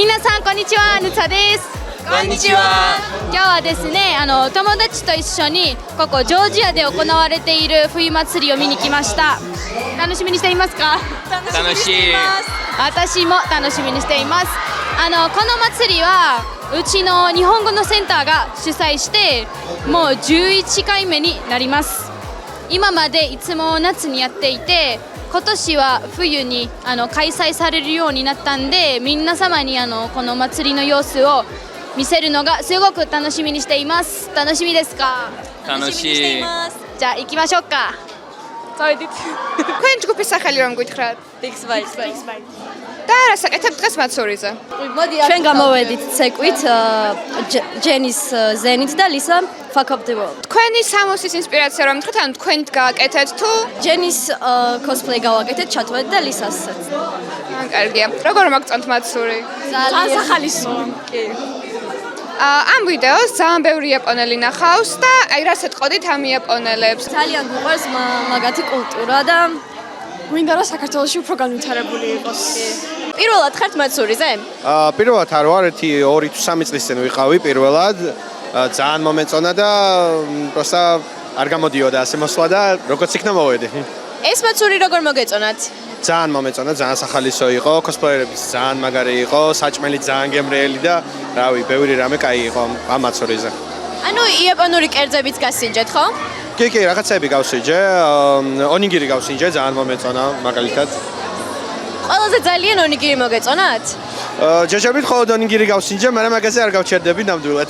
皆さんこんにちは、ぬさです。こんにちは。今日はですね、友達と一緒にここジョージアで行われている冬祭りを見に来ました。楽しみにしていますか？楽しい。私も楽しみにしています。この祭りはうちの日本語のセンターが主催してもう11回目になります。今までいつも夏にやっていて、今年は冬に開催されるようになったんで、皆様にこの祭りの様子を見せるのがすごく楽しみにしています。楽しみですか？楽しい。じゃあ行きましょうか。თქვენ ჯგუფის სახელი რომ გითხრათ? Big Spice. და რა საკეთებთ დღეს მაცურიზე? ჩვენ გამოვედით ცეკვით ჯენის ზენით და ლისა Fuck Up the World. თქვენი სამოსის ინსპირაცია რომ თქვით, ანუ თქვენით გააკეთეთ თუ ჯენის cosplay გავაკეთეთ ჩათვეთ და ლისასაც. კარგია. როგორ მოგწონთ მაცური? ძალიან სახალისო. კი. ამ ვიდეოს ძალიან ბევრი იაპონელი ნახავს და აი რას ეთყოდით ამ იაპონელებს? ძალიან გვიყვარს მაგათი კულტურა და მინდა რომ საქართველოში უფრო განვითარებული იყოს. პირველად ხართ მაცურიზე? პირველად არ ვარ, 2 თუ 3 წლის წინ ვიყავი პირველად. ძალიან მომეწონა და პროსტა არ გამოდიოდა ასე მოსვლა და როგორც იქნა მოვედი. ეს მაცური როგორ მოგეწონათ? ძალიან მომეწონა, ძალიან სახალისო იყო, კოსპლეიერებიც ძალიან მაგარი იყო, საჭმელი ძალიან გემრიელი და რავი, ბევრი რამე კაი იყო ამ მაცურიზე. ანუ იაპონური კერძებიც გასინჯეთ, ხო? კი, რაღაცები გავსინჯე, ონიგირი გავსინჯე, ძალიან მომეწონა მაგალითად. ყველაზე ძალიან ონიგირი მოგეწონათ? ჯერჯერობით ხოლმე ონიგირი გავსინჯე, მაგრამ მაგაზე არ გავჩერდები ნამდვილად.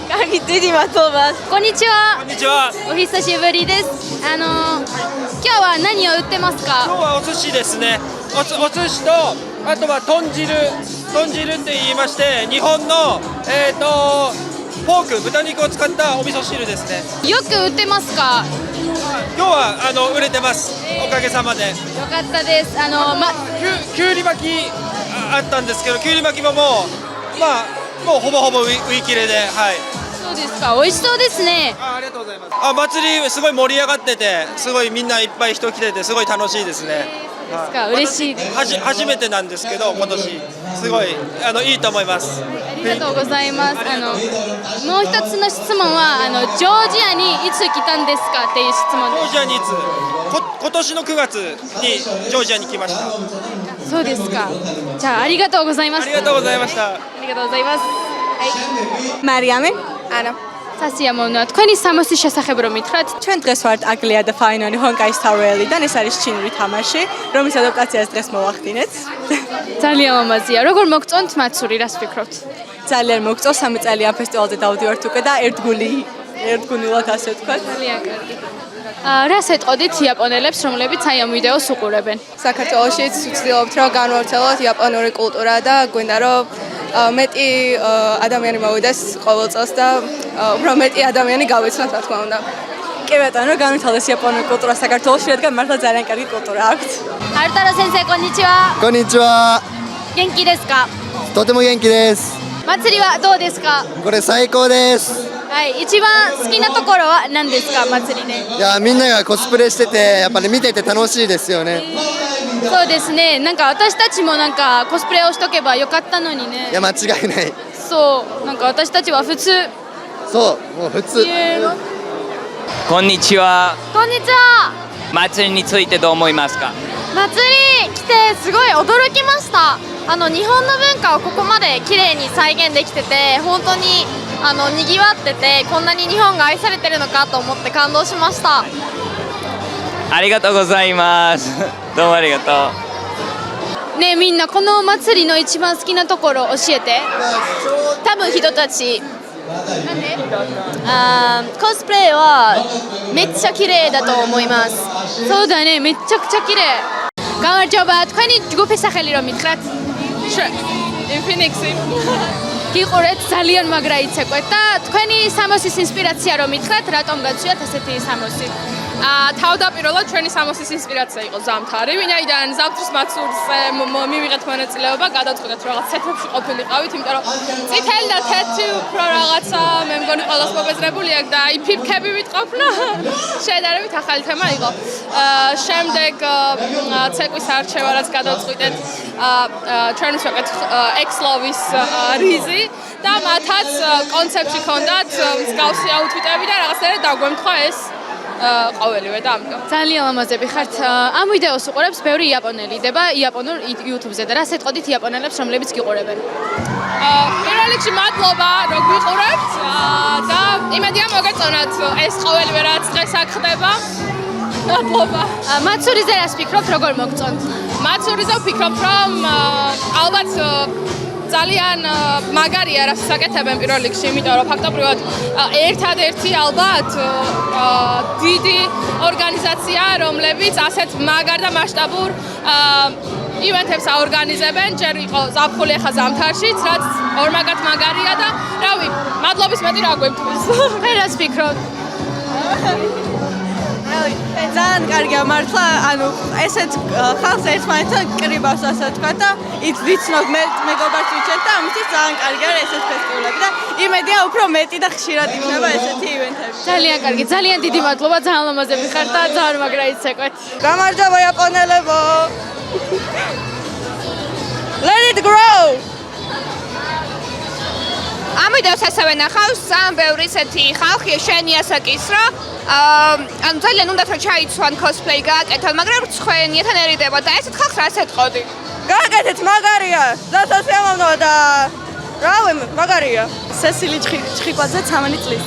კარგი, დიდი მადლობა. こんにちは。こんにちは。お久しぶりです。今日は何を売ってますか？今日はお寿司ですね。お寿司とあとは豚汁って言いまして日本のポーク豚肉を使ったお味噌汁ですね。よく売ってますか？今日は売れてます。おかげさまで。よかったです。きゅうり巻きあったんですけど、きゅうり巻きももうほぼほぼ売り切れで、はい。そうですか。美味しそうですね。ありがとうございます。祭りすごい盛り上がってて、すごいみんないっぱい人来ててすごい楽しいですね。ですか。嬉しいです。初めてなんですけど、今年すごいいいと思います。ありがとうございます。もう一つの質問はジョージアにいつ来たんですかっていう質問です。ジョージアにいつ？今年の9月にジョージアに来ました。そうですか。じゃあありがとうございました。ありがとうございました。ありがとうございます。はい。მარიამი, ანა. სასიამოვნოა. თქვენი სამოსის შესახებ რომ მითხრათ? ჩვენ დღეს ვართ აგლია და ფაინონი ჰონკაის თავველიდან, ეს არის ჩინური თამაში, რომლის ადაპტაციას დღეს მოვახდინეთ. ძალიან მომაზია. როგორ მოგწონთ მაცური, რას ფიქრობთ? ძალიან მოგწონს, 3 წელი ამ ფესტივალზე დავდივართ უკვე და ერთგულად ასე ვთქვათ. ძალიან კარგი. რას ეტყოდით იაპონელებს, რომლებიც აი ამ ვიდეოს უყურებენ? საქართველოშიც ვცდილობთ რომ განვავრცელოთ იაპონური კულტურა და გვინდა რომ მეტი ადამიანი მოვიდეს ყოველ წელს და უფრო მეტი ადამიანი გავიცნოთ, რა თქმა უნდა. კი ბატონო, განვითარდეს იაპონური კულტურა საქართველოში, რადგან მართლა ძალიან კარგი კულტურა აქვს. ჰარტარო სენსეი, კონიჩივა. こんにちは。元気ですか？とても元気です。祭りはどうですか？これ最高です。はい、一番好きなところは何ですか？祭りで。いや、みんながコスプレしてて、やっぱり見てて楽しいですよね。そうですね。なんか私たちもなんかコスプレをしとけばよかったのにね。いや、間違いない。そう、なんか私たちは普通。そう、もう普通。こんにちは。こんにちは。祭りについてどう思いますか？祭り来てすごい驚きました。日本の文化をここまで綺麗に再現できてて、本当に賑わってて、こんなに日本が愛されてるのかと思って感動しました。ありがとうございます。どうもありがとう。ねえ、みんなこのお祭りの一番好きなところ教えて。多分人たちなんで？コスプレはめっちゃ綺麗だと思います。そうだね、めっちゃくちゃ綺麗。გამარჯობა, თქვენი ჯგუფის სახელი რომ მითხრათ? Infinixi. გიყურეთ ძალიან მაგრა იცეკვეთ და თქვენი სამოსის ინსპირაცია რომ მითხრათ, რატომ გაცვიათ ესეთი სამოსი? თავდაპირველად ჩვენი სამოსის ინსპირაცია იყო ზამთარი, ვინაიდან ზამთრის მაცურზე მივიღეთ მონაწილეობა, გადავწყვეტეთ რაღაც სეტებში ყოფილიყავით, იმიტომ რომ წითელი და თეთრი უფრო რაღაცა მე მგონი ყველას მობეზრებული აქვს და აი ფიფქები ვიტყობნა. შედარებით ახალი თემა იყო. შემდეგ ცეკვის არჩევარაც გადავწყვეტეთ ჩვენ ვსვაკეთ ექსლოვის რიზი და მათაც კონცეპტი ჰქონდათ მსგავსი აუთფიტები და რაღაცნაირად დაგვემთხვა ეს ყოველივე და ამიტომ. ძალიან ლამაზები ხართ. ამ ვიდეოს უყურებს ბევრი იაპონელი დება იაპონურ YouTube-ზე და რა სეტყოდით იაპონელებს, რომლებიც გიყურებენ? პირველ რიგში მადლობა, რომ გვიყურებთ და იმედია მოგეწონათ ეს ყოველივე რაც დღეს აქ ხდება. მადლობა. მაცურიზე რას ფიქრობთ, როგორ მოგწონთ? მაცურიზე ვფიქრობ, რომ ალბათ ძალიან მაგარია რაც საკეთებენ პირველ რიგში, იმიტომ რომ ფაქტობრივად ერთადერთი ალბათ დიდი ორგანიზაცია, რომლებიც ასეთ მაგარ და მასშტაბურ ივენთებს აორგანიზებენ, ჯერ იყო ზაფხული, ახლა ზამთარშიც, რაც ორმაგად მაგარია და რავი, მადლობის მეტი რა გვემთხვეს. რას ფიქრობთ? ძალიან კარგია მართლა, ანუ ესეთ ხალხს ერთმანეთთან კრიბავს, ასე თქვა და ვიცნობ მეგობარს ვიჩერდ და ამისთვის ძალიან კარგია ესეთ ფესტივალები და იმედია უფრო მეტი და ხშირად იქნება ესეთი ივენთები. ძალიან კარგი, ძალიან დიდი მადლობა, ძალიან ლამაზები ხართ და ძალიან მაგრა იცეკვეთ. გამარჯობა იაპონელებო. Let it grow. ამ ვიდეოს ასევე ნახავს ძალიან ბევრი ესეთი ხალხი, შენი ასაკის რა. ანუ ძალიან უნდათ რომ ჩაიცვან cosplay გააკეთონ, მაგრამ რცხვენიათან ერიდება და ესეთ ხალხს რა ეთყოდი? გააკეთეთ, მაგარია. დასასიამოვნოა და რავი, მაგარია. სესილი ჩხიკვაძე 13 წლის.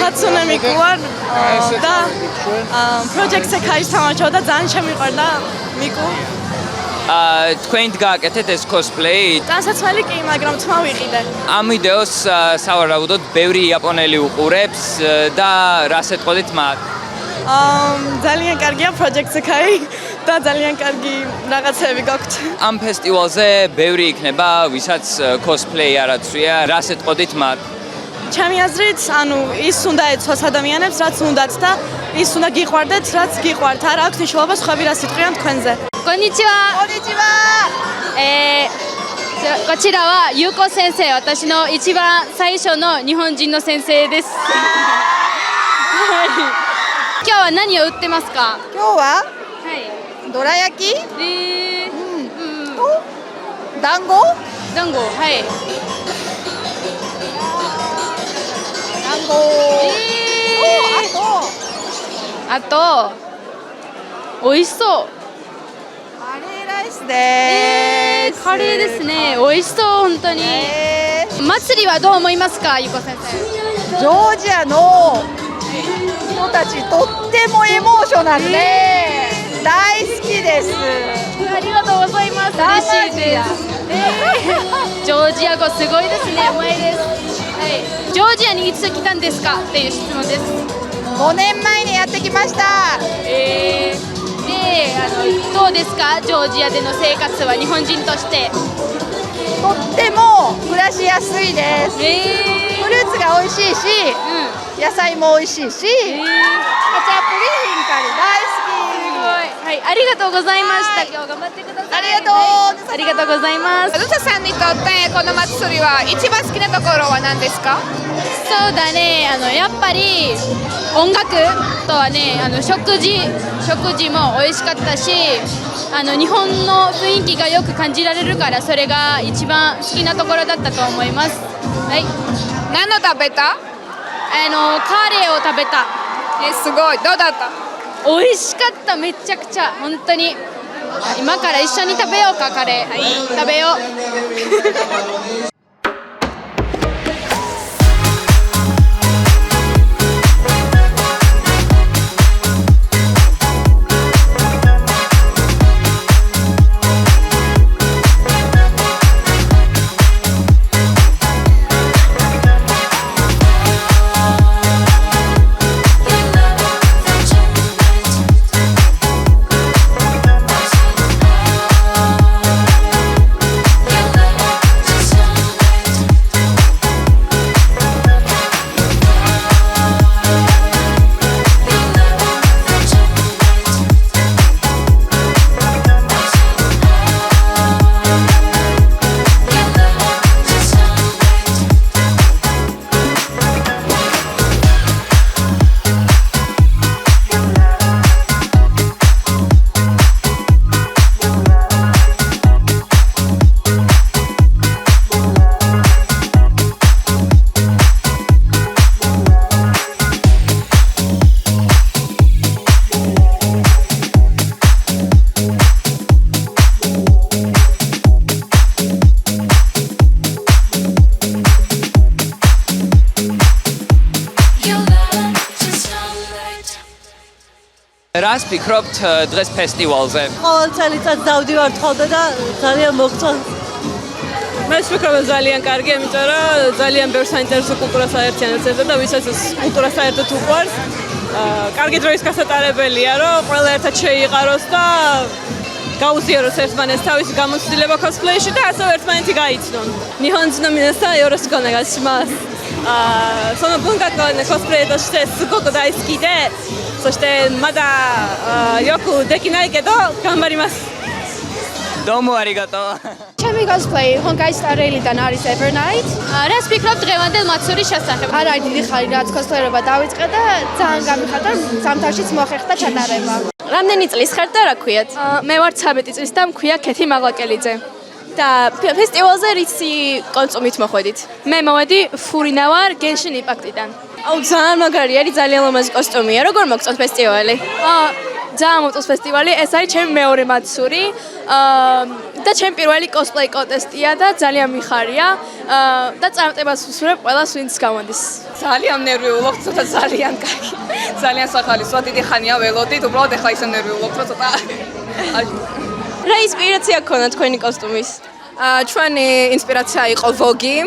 ჰაცუნე მიკუარ და project sekai-ს თამაშობ და ძალიან შემიყვარდა მიკუ. თქვენ გააკეთეთ ეს cosplay? განსაცველი კი, მაგრამ თმა ვიყიდე. ამ ვიდეოს სავარაუდოდ ბევრი იაპონელი უყურებს და რას ეთყოდით მათ? ძალიან კარგია project sekai და ძალიან კარგი რაღაცები გაქვთ. ამ ფესტივალზე ბევრი იქნება, ვისაც cosplay არ აცვია, რას ეთყოდით მათ? ჩემი აზრით, ანუ ის უნდა ეცვას ადამიანებს, რაც უნდათ და ის უნდა გიყვარდეთ, რაც გიყვართ. არ აქვს მნიშვნელობა სხვები რას იტყვიან თქვენზე. こんにちは。こんにちは。こちらはゆうこ先生、私の一番最初の日本人の先生です。今日は何を売ってますか？今日ははい。どら焼き、団子、団子、はい。団子。あと美味しそう。カレーライスです。カレーですね。美味しそう本当に。祭りはどう思いますか、ゆうこ先生？ジョージアの人たちとってもエモーショナルで大好きです。ありがとうございます。嬉しいです。ジョージア語すごいですね。うまいです。はい。ジョージアにいつ来たんですかっていう質問です。5年前にやってきました。で、どうですか、ジョージアでの生活は日本人として？とっても暮らしやすいです。フルーツが美味しいし、野菜も美味しいし、ハチャプリヒンカリ大好き。はい、ありがとうございました。今日頑張ってください。ありがとう。ありがとうございます。ルサさんにとってこの祭りは一番好きなところは何ですか？そうだね、やっぱり音楽とはね、食事も美味しかったし、日本の雰囲気がよく感じられるから、それが一番好きなところだったと思います。はい。何の食べた？カレーを食べた。すごい。どうだった？美味しかった、めちゃくちゃ本当に。今から一緒に食べようか、カレー。はい、食べよう。რას ფიქრობთ დღეს ფესტივალზე? ყოველ წელიწად დავდივართ ხოლმე და ძალიან მოგწონს. მე ვფიქრობ ძალიან კარგი, იმიტომ რომ ძალიან ბევრ საინტერესო კულტურას აერთიანებს და ვისაც ეს კულტურა საერთოდ უყვარს, კარგი დროის გასატარებელია, რომ ყველა ერთად შეიყაროს და გაუზიაროს ერთმანეთს თავისი გამოცდილება cosplay-ში და ასევე ერთმანეთი გაიცნონ. Нихонцу皆さんよろしくお願いします。その文化をねコスプレとしてすごく大好きで、そしてまだよくできないけど頑張ります。どうもありがとう。ჩემი cosplay ჰონკაისტარელიდან არის Evernight. რას ფიქრობ დღევანდელ მაცურის შესახებ? არა დიდი ხანი რაც cosplay-რობა დავიწყე და ძალიან გამიხარდა ზამთარშიც მოხერხდა ჩატარება. რამდენი წლის ხარ და რა ქვიათ? მე ვარ 13 წლის და მქვია ქეთი მაღლაკელიძე. და ფესტივალზე რისი კონსუმით მოხვედით? მე მოვედი ფურინა ვარ Genshin Impact-დან. აუ ძალიან მაგარი არის, ძალიან ლამაზი კოსტუმია. როგორ მოგწონთ ფესტივალი? ძალიან მომწონს ფესტივალი, ეს არის ჩემი მეორე მაცური და ჩემი პირველი cosplay კონტესტია და ძალიან მიხარია და წარმატებას ვუსურვებ ყველას, ვინც გამოდის. ძალიან ნერვიულობ, ცოტა ძალიან კარგი. ძალიან სახალისოა, დიდი ხანია ველოდით, უბრალოდ ეხლა ისე ნერვიულობ, რომ ცოტა რა ინსპირაცია გქონდა თქვენი კოსტუმის? ჩვენი ინსპირაცია იყო Vogue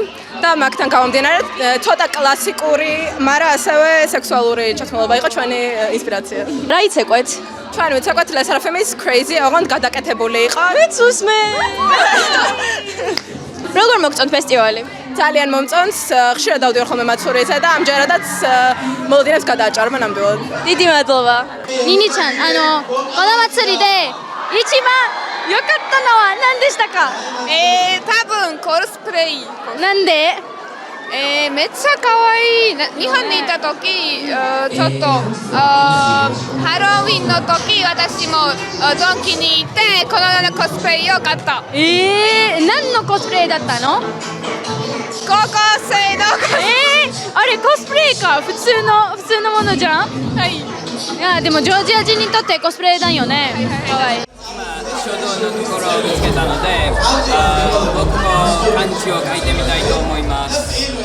და მაგთან გამომდინარე ცოტა კლასიკური, მაგრამ ასევე სექსუალური ჩათმულობა იყო ჩვენი ინსპირაცია. რა იცეკვეთ? ჩვენ ვიცეკვეთ Le Seraphim's Crazy, ოღონდ გადაკეთებული იყო. მეც უსმე. როგორ მოგწონთ ფესტივალი? ძალიან მომწონს, ხშირად დავდივარ ხოლმე მაცურიზე და ამჯერადაც მოლოდინებს გადააჭარბა ნამდვილად. დიდი მადლობა. ნინი-ჩან, この祭りで一番良かったのは何でしたか？多分コスプレイ。なんで？めっちゃ可愛い。日本にいた時、ちょっとハロウィンの時私もドンキに行ってこのようなコスプレイを買った。何のコスプレだったの？高校生のあれコスプレか、普通のものじゃん？はい。いやでもジョージア人にとってコスプレだよね。はい。書道のところを見つけたので、僕も漢字を書いてみたいと思います。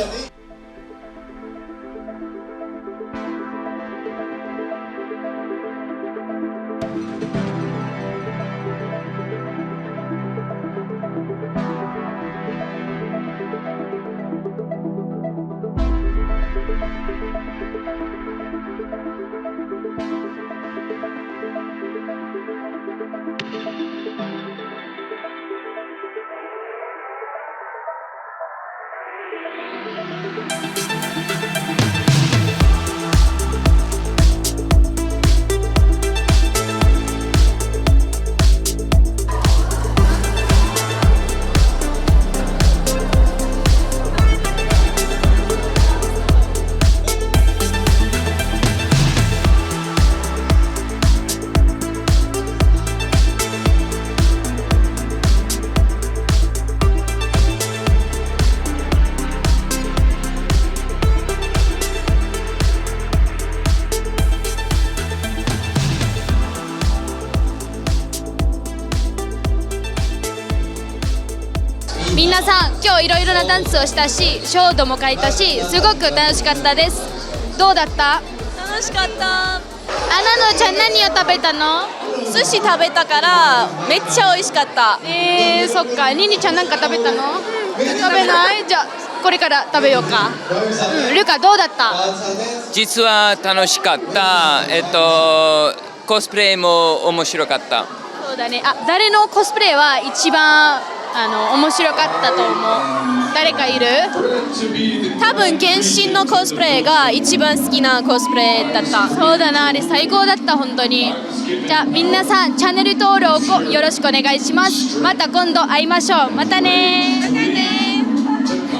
皆さん今日いろいろなダンスをしたしショートも書いたしすごく楽しかったです。どうだった？楽しかった。アナノちゃん何を食べたの？寿司食べたからめっちゃ美味しかった。そっか。ニニちゃんなんか食べたの？食べない？じゃあこれから食べようか。ルカどうだった？実は楽しかった。コスプレも面白かった。そうだね。誰のコスプレは一番面白かったと思う。誰かいる？多分原神のコスプレが一番好きなコスプレだった。そうだな、あれ最高だった本当に。じゃあ皆さんチャンネル登録よろしくお願いします。また今度会いましょう。またね。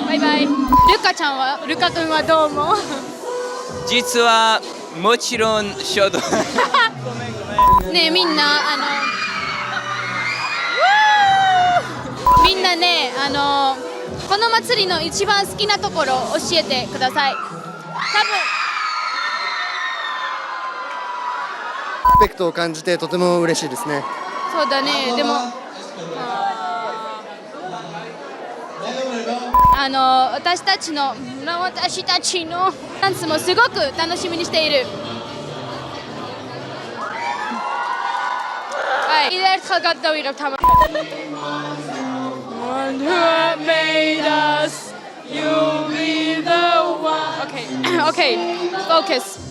バイバイ。ルカ君はどう思う？実はもちろん書道。ねえみんなみんなねこの祭りの一番好きなところを教えてください。多分リスペクトを感じてとても嬉しいですね。そうだね。でも私たちのダンスもすごく楽しみにしている。კიდევ ერთხელ გადავიღებთ ამ One who made us, you be the one. Okay, okay, focus.